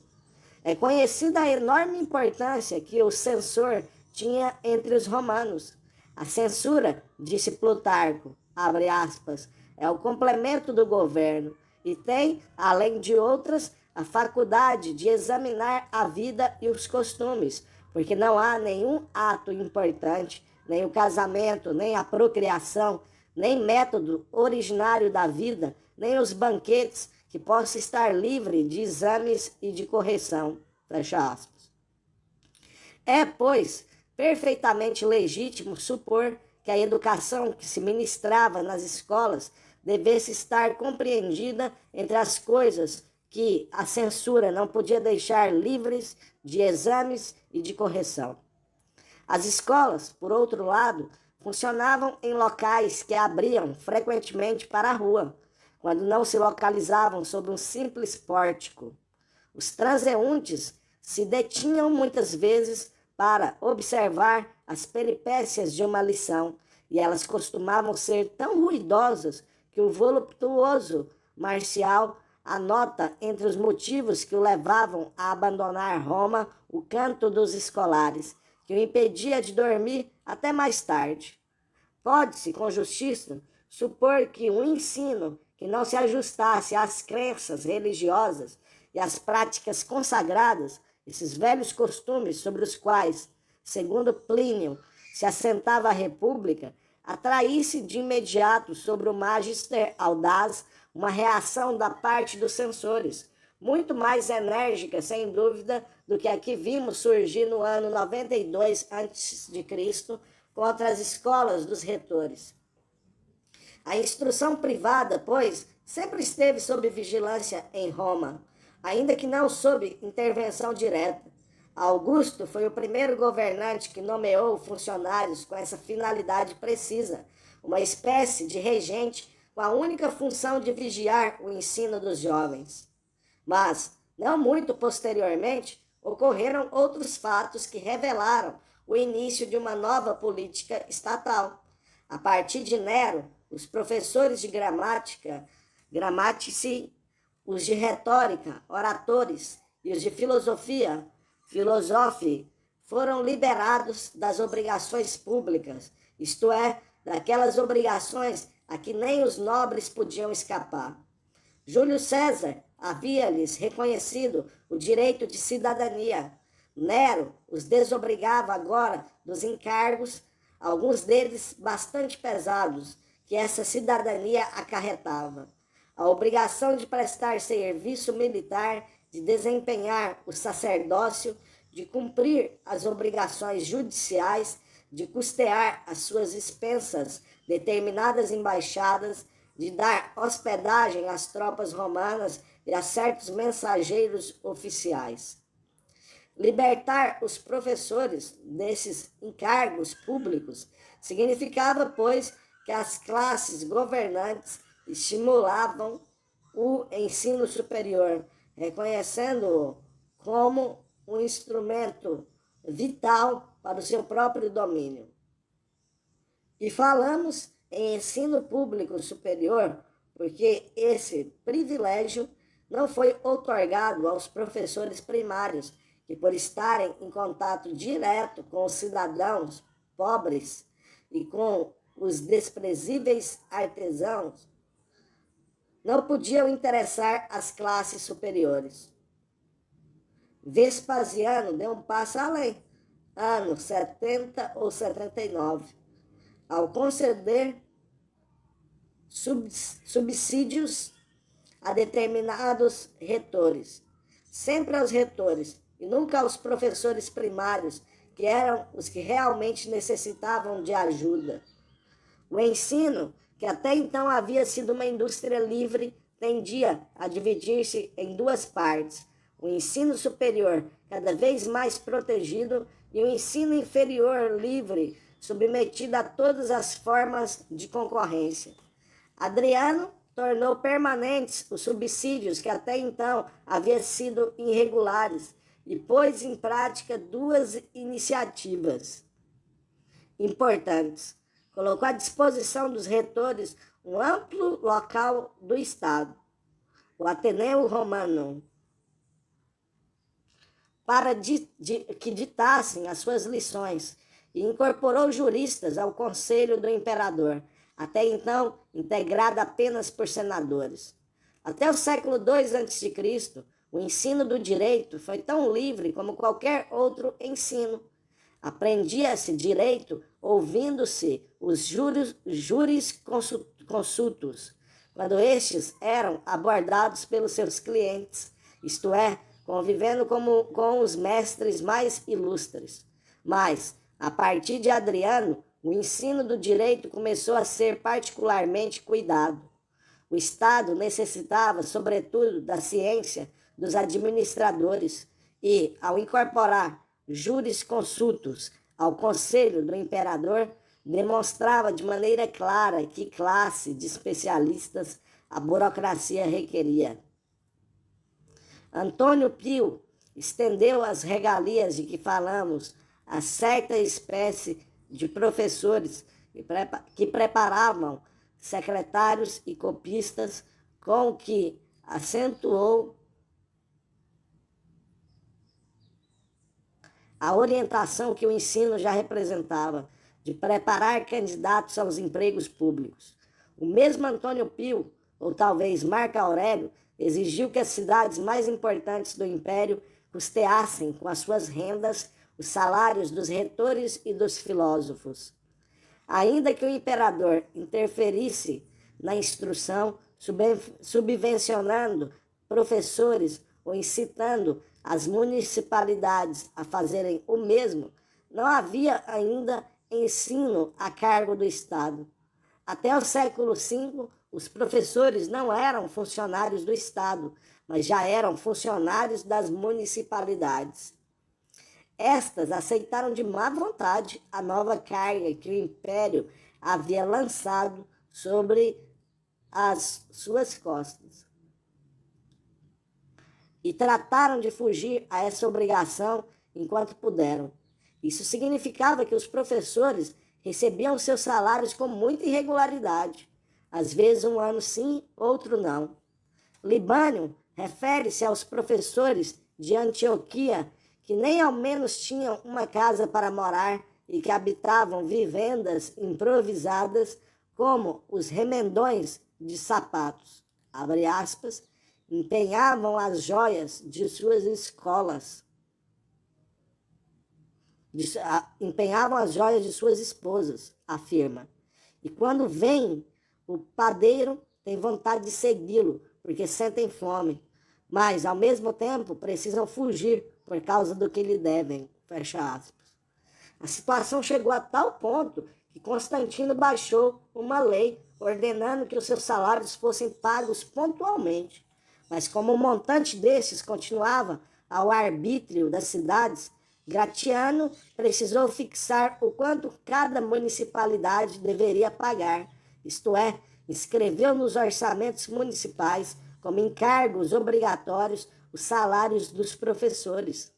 É conhecida a enorme importância que o censor tinha entre os romanos. A censura, disse Plutarco, abre aspas, é o complemento do governo e tem, além de outras, a faculdade de examinar a vida e os costumes, porque não há nenhum ato importante, nem o casamento, nem a procriação, nem método originário da vida, nem os banquetes que possa estar livre de exames e de correção, fecha aspas. É, pois, perfeitamente legítimo supor que a educação que se ministrava nas escolas devesse estar compreendida entre as coisas que a censura não podia deixar livres de exames e de correção. As escolas, por outro lado, funcionavam em locais que abriam frequentemente para a rua, quando não se localizavam sob um simples pórtico. Os transeuntes se detinham muitas vezes para observar as peripécias de uma lição, e elas costumavam ser tão ruidosas que o voluptuoso Marcial anota entre os motivos que o levavam a abandonar Roma o canto dos escolares, que o impedia de dormir até mais tarde. Pode-se, com justiça, supor que um ensino que não se ajustasse às crenças religiosas e às práticas consagradas, esses velhos costumes sobre os quais, segundo Plínio, se assentava a república, atraísse de imediato sobre o magister audaz uma reação da parte dos censores, muito mais enérgica, sem dúvida, do que a que vimos surgir no ano 92 a.C., contra as escolas dos retores. A instrução privada, pois, sempre esteve sob vigilância em Roma, ainda que não sob intervenção direta. Augusto foi o primeiro governante que nomeou funcionários com essa finalidade precisa, uma espécie de regente com a única função de vigiar o ensino dos jovens. Mas, não muito posteriormente, ocorreram outros fatos que revelaram o início de uma nova política estatal. A partir de Nero, os professores de gramatici, os de retórica, oratores, e os de filosofia, filosofi, foram liberados das obrigações públicas, isto é, daquelas obrigações a que nem os nobres podiam escapar. Júlio César havia-lhes reconhecido o direito de cidadania. Nero os desobrigava agora dos encargos, alguns deles bastante pesados, que essa cidadania acarretava. A obrigação de prestar serviço militar, de desempenhar o sacerdócio, de cumprir as obrigações judiciais, de custear as suas expensas determinadas embaixadas, de dar hospedagem às tropas romanas e a certos mensageiros oficiais. Libertar os professores desses encargos públicos significava, pois, que as classes governantes estimulavam o ensino superior, reconhecendo-o como um instrumento vital para o seu próprio domínio. E falamos em ensino público superior porque esse privilégio não foi outorgado aos professores primários, que por estarem em contato direto com os cidadãos pobres e com os desprezíveis artesãos, não podiam interessar as classes superiores. Vespasiano deu um passo além, ano 70 ou 79, ao conceder subsídios a determinados retores, sempre aos retores e nunca aos professores primários, que eram os que realmente necessitavam de ajuda. O ensino, que até então havia sido uma indústria livre, tendia a dividir-se em duas partes: o ensino superior, cada vez mais protegido, e o ensino inferior livre, submetido a todas as formas de concorrência. Adriano tornou permanentes os subsídios que até então haviam sido irregulares e pôs em prática duas iniciativas importantes. Colocou à disposição dos retores um amplo local do Estado, o Ateneu Romanum, para que ditassem as suas lições, e incorporou juristas ao conselho do imperador, até então integrado apenas por senadores. Até o século II a.C., o ensino do direito foi tão livre como qualquer outro ensino. Aprendia-se direito ouvindo-se os jurisconsultos, quando estes eram abordados pelos seus clientes, isto é, convivendo com os mestres mais ilustres. Mas, a partir de Adriano, o ensino do direito começou a ser particularmente cuidado. O Estado necessitava, sobretudo, da ciência dos administradores e, ao incorporar jurisconsultos ao conselho do imperador, demonstrava de maneira clara que classe de especialistas a burocracia requeria. Antônio Pio estendeu as regalias de que falamos a certa espécie de professores que preparavam secretários e copistas, com o que acentuou a orientação que o ensino já representava, de preparar candidatos aos empregos públicos. O mesmo Antônio Pio, ou talvez Marco Aurélio, exigiu que as cidades mais importantes do império custeassem com as suas rendas os salários dos retores e dos filósofos. Ainda que o imperador interferisse na instrução, subvencionando professores ou incitando as municipalidades a fazerem o mesmo, não havia ainda ensino a cargo do Estado. Até o século V, os professores não eram funcionários do Estado, mas já eram funcionários das municipalidades. Estas aceitaram de má vontade a nova carga que o Império havia lançado sobre as suas costas e trataram de fugir a essa obrigação enquanto puderam. Isso significava que os professores recebiam seus salários com muita irregularidade, às vezes um ano sim, outro não. Libânio refere-se aos professores de Antioquia que nem ao menos tinham uma casa para morar e que habitavam vivendas improvisadas como os remendões de sapatos, abre aspas, empenhavam as joias de suas escolas, empenhavam as joias de suas esposas, afirma. E quando vem o padeiro, tem vontade de segui-lo, porque sentem fome, mas, ao mesmo tempo, precisam fugir por causa do que lhe devem, fecha aspas. A situação chegou a tal ponto que Constantino baixou uma lei ordenando que os seus salários fossem pagos pontualmente. Mas como o montante destes continuava ao arbítrio das cidades, Gratiano precisou fixar o quanto cada municipalidade deveria pagar, isto é, escreveu nos orçamentos municipais como encargos obrigatórios os salários dos professores.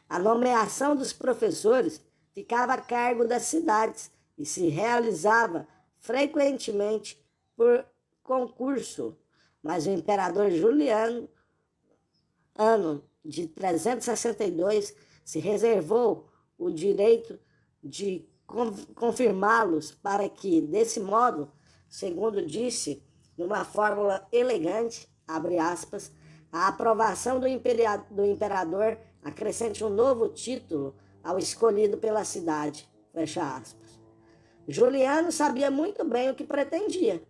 A nomeação dos professores ficava a cargo das cidades e se realizava frequentemente por concurso, mas o imperador Juliano, ano de 362, se reservou o direito de confirmá-los para que, desse modo, segundo disse, numa fórmula elegante, abre aspas, a aprovação do imperador acrescente um novo título ao escolhido pela cidade, fecha aspas. Juliano sabia muito bem o que pretendia.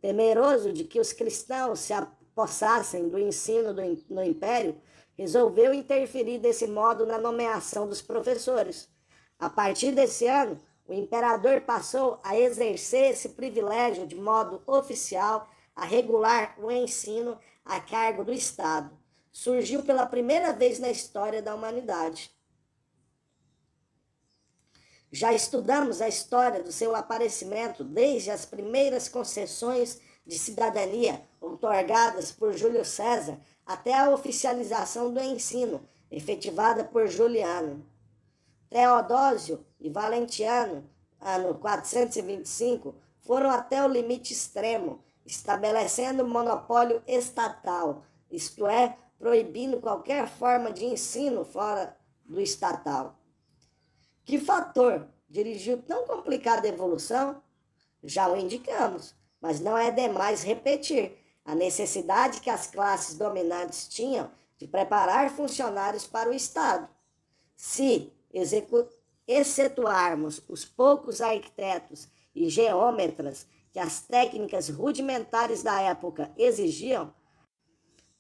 Temeroso de que os cristãos se apossassem do ensino no império, resolveu interferir desse modo na nomeação dos professores. A partir desse ano, o imperador passou a exercer esse privilégio de modo oficial, a regular o ensino a cargo do Estado. Surgiu pela primeira vez na história da humanidade. Já estudamos a história do seu aparecimento desde as primeiras concessões de cidadania outorgadas por Júlio César até a oficialização do ensino, efetivada por Juliano. Teodósio e Valentiano, ano 425, foram até o limite extremo, estabelecendo monopólio estatal, isto é, proibindo qualquer forma de ensino fora do estatal. Que fator dirigiu tão complicada evolução? Já o indicamos, mas não é demais repetir a necessidade que as classes dominantes tinham de preparar funcionários para o Estado. Se excetuarmos os poucos arquitetos e geômetras que as técnicas rudimentares da época exigiam,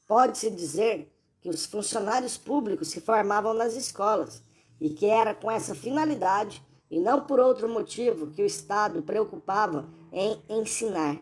pode-se dizer que os funcionários públicos se formavam nas escolas e que era com essa finalidade e não por outro motivo que o Estado preocupava em ensinar.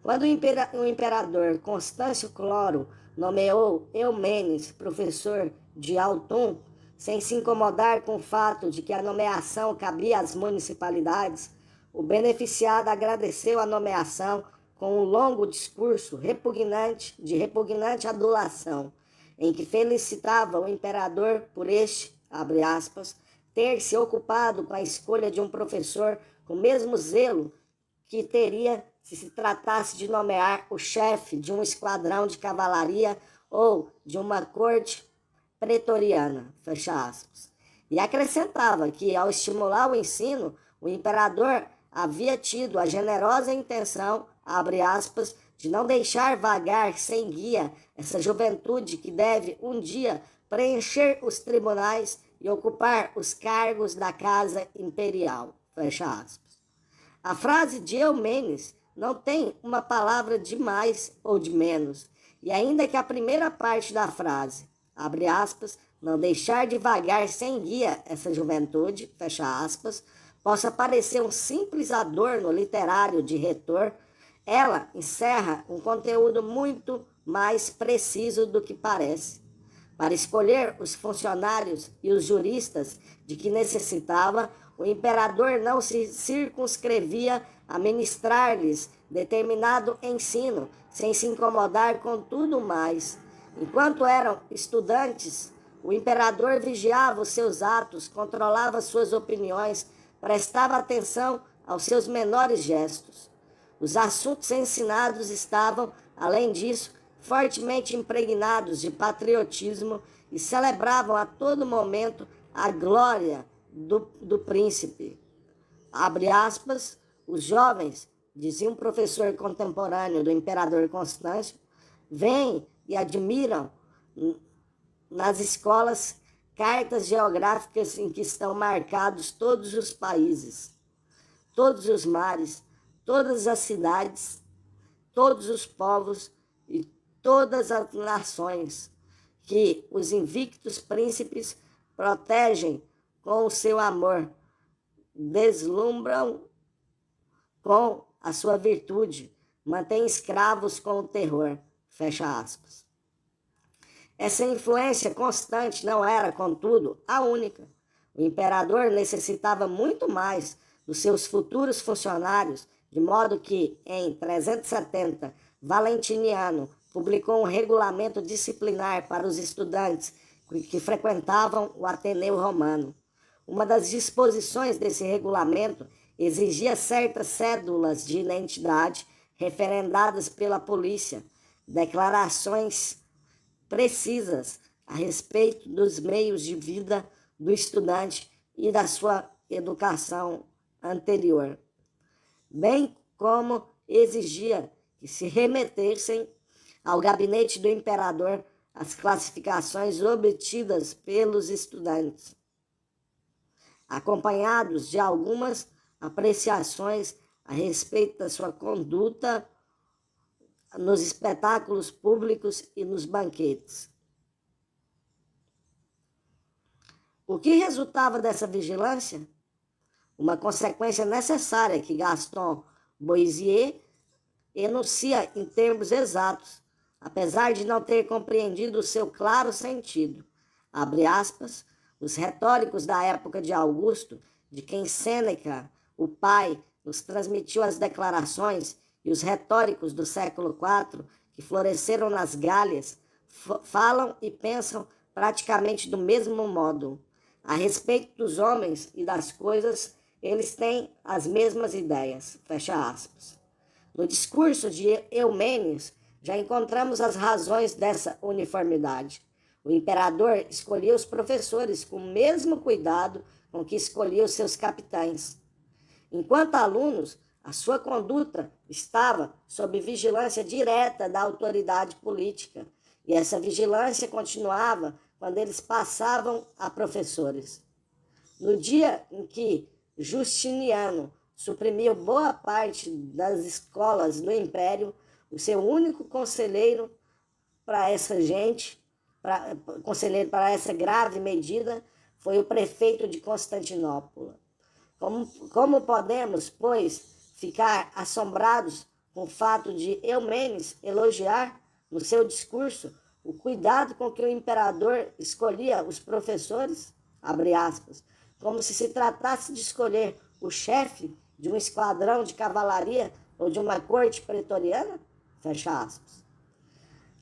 Quando o imperador Constâncio Cloro nomeou Eumenes professor de Autun, sem se incomodar com o fato de que a nomeação cabia às municipalidades, o beneficiado agradeceu a nomeação com um longo discurso de repugnante adulação, em que felicitava o imperador por este, abre aspas, ter se ocupado com a escolha de um professor com o mesmo zelo que teria se tratasse de nomear o chefe de um esquadrão de cavalaria ou de uma corte pretoriana, fecha aspas. E acrescentava que, ao estimular o ensino, o imperador havia tido a generosa intenção, abre aspas, de não deixar vagar sem guia essa juventude que deve um dia preencher os tribunais e ocupar os cargos da casa imperial, fecha aspas. A frase de Eumenes não tem uma palavra de mais ou de menos, e ainda que a primeira parte da frase, abre aspas, não deixar de vagar sem guia essa juventude, fecha aspas, possa parecer um simples adorno literário de retor, ela encerra um conteúdo muito mais preciso do que parece. Para escolher os funcionários e os juristas de que necessitava, o imperador não se circunscrevia a ministrar-lhes determinado ensino, sem se incomodar com tudo mais. Enquanto eram estudantes, o imperador vigiava os seus atos, controlava suas opiniões, prestava atenção aos seus menores gestos. Os assuntos ensinados estavam, além disso, fortemente impregnados de patriotismo e celebravam a todo momento a glória do príncipe. Abre aspas, os jovens, dizia um professor contemporâneo do imperador Constâncio, vêm e admiram nas escolas cartas geográficas em que estão marcados todos os países, todos os mares, todas as cidades, todos os povos e todas as nações, que os invictos príncipes protegem com o seu amor, deslumbram com a sua virtude, mantêm escravos com o terror. Fecha aspas. Essa influência constante não era, contudo, a única. O imperador necessitava muito mais dos seus futuros funcionários, de modo que, em 370, Valentiniano publicou um regulamento disciplinar para os estudantes que frequentavam o Ateneu Romano. Uma das disposições desse regulamento exigia certas cédulas de identidade referendadas pela polícia, declarações precisas a respeito dos meios de vida do estudante e da sua educação anterior, bem como exigia que se remetessem ao gabinete do imperador as classificações obtidas pelos estudantes, acompanhados de algumas apreciações a respeito da sua conduta nos espetáculos públicos e nos banquetes. O que resultava dessa vigilância? Uma consequência necessária que Gaston Boissier enuncia em termos exatos, apesar de não ter compreendido o seu claro sentido. Abre aspas, os retóricos da época de Augusto, de quem Sêneca, o pai, nos transmitiu as declarações, e os retóricos do século IV, que floresceram nas Gálias, falam e pensam praticamente do mesmo modo. A respeito dos homens e das coisas, eles têm as mesmas ideias. Fecha aspas. No discurso de Eumênides, já encontramos as razões dessa uniformidade. O imperador escolhia os professores com o mesmo cuidado com que escolhia os seus capitães. Enquanto alunos, a sua conduta estava sob vigilância direta da autoridade política, e essa vigilância continuava quando eles passavam a professores. No dia em que Justiniano suprimiu boa parte das escolas do Império, o seu único conselheiro para essa grave medida foi o prefeito de Constantinopla. Como podemos, pois, ficar assombrados com o fato de Eumênides elogiar, no seu discurso, o cuidado com que o imperador escolhia os professores, abre aspas, como se se tratasse de escolher o chefe de um esquadrão de cavalaria ou de uma corte pretoriana? Fecha aspas.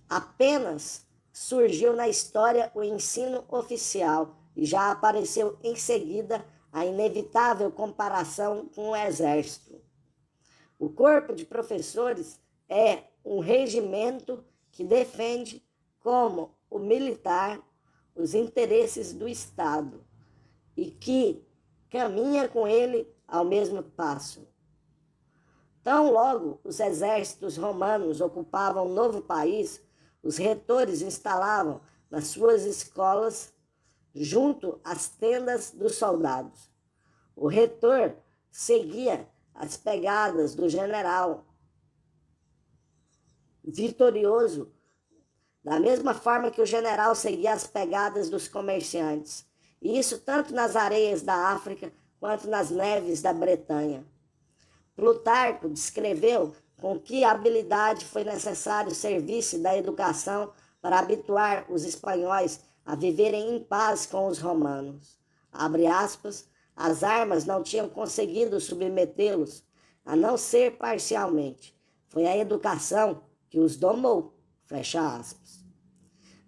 Apenas surgiu na história o ensino oficial e já apareceu em seguida a inevitável comparação com o exército. O corpo de professores é um regimento que defende, como o militar, os interesses do Estado e que caminha com ele ao mesmo passo. Tão logo os exércitos romanos ocupavam um novo país, os retores instalavam nas suas escolas junto às tendas dos soldados. O retor seguia as pegadas do general vitorioso, da mesma forma que o general seguia as pegadas dos comerciantes, e isso tanto nas areias da África quanto nas neves da Bretanha. Plutarco descreveu com que habilidade foi necessário servir-se da educação para habituar os espanhóis a viverem em paz com os romanos. Abre aspas, as armas não tinham conseguido submetê-los, a não ser parcialmente. Foi a educação que os domou. Fecha aspas.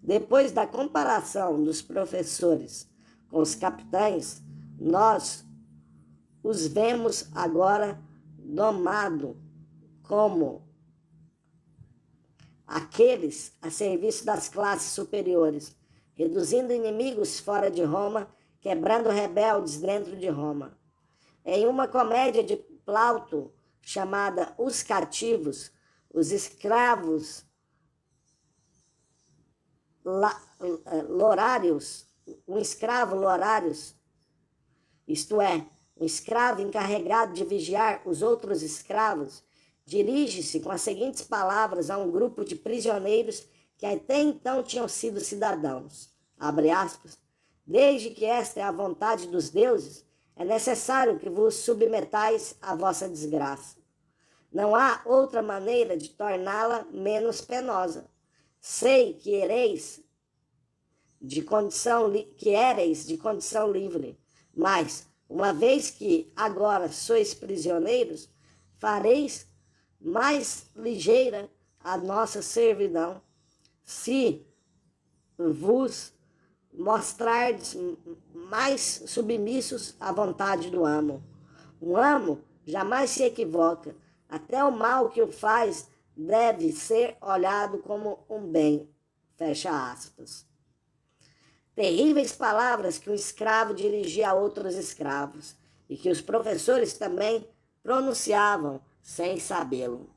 Depois da comparação dos professores com os capitães, nós os vemos agora domados como aqueles a serviço das classes superiores, reduzindo inimigos fora de Roma quebrando rebeldes dentro de Roma. Em uma comédia de Plauto chamada Os Cativos, os escravos lorários, um escravo lorários, isto é, um escravo encarregado de vigiar os outros escravos, dirige-se com as seguintes palavras a um grupo de prisioneiros que até então tinham sido cidadãos. Abre aspas. Desde que esta é a vontade dos deuses, é necessário que vos submetais à vossa desgraça. Não há outra maneira de torná-la menos penosa. Sei que ereis de condição livre, mas, uma vez que agora sois prisioneiros, fareis mais ligeira a nossa servidão, se vos mostrardes mais submissos à vontade do amo. Um amo jamais se equivoca, até o mal que o faz deve ser olhado como um bem. Fecha aspas. Terríveis palavras que um escravo dirigia a outros escravos e que os professores também pronunciavam sem sabê-lo.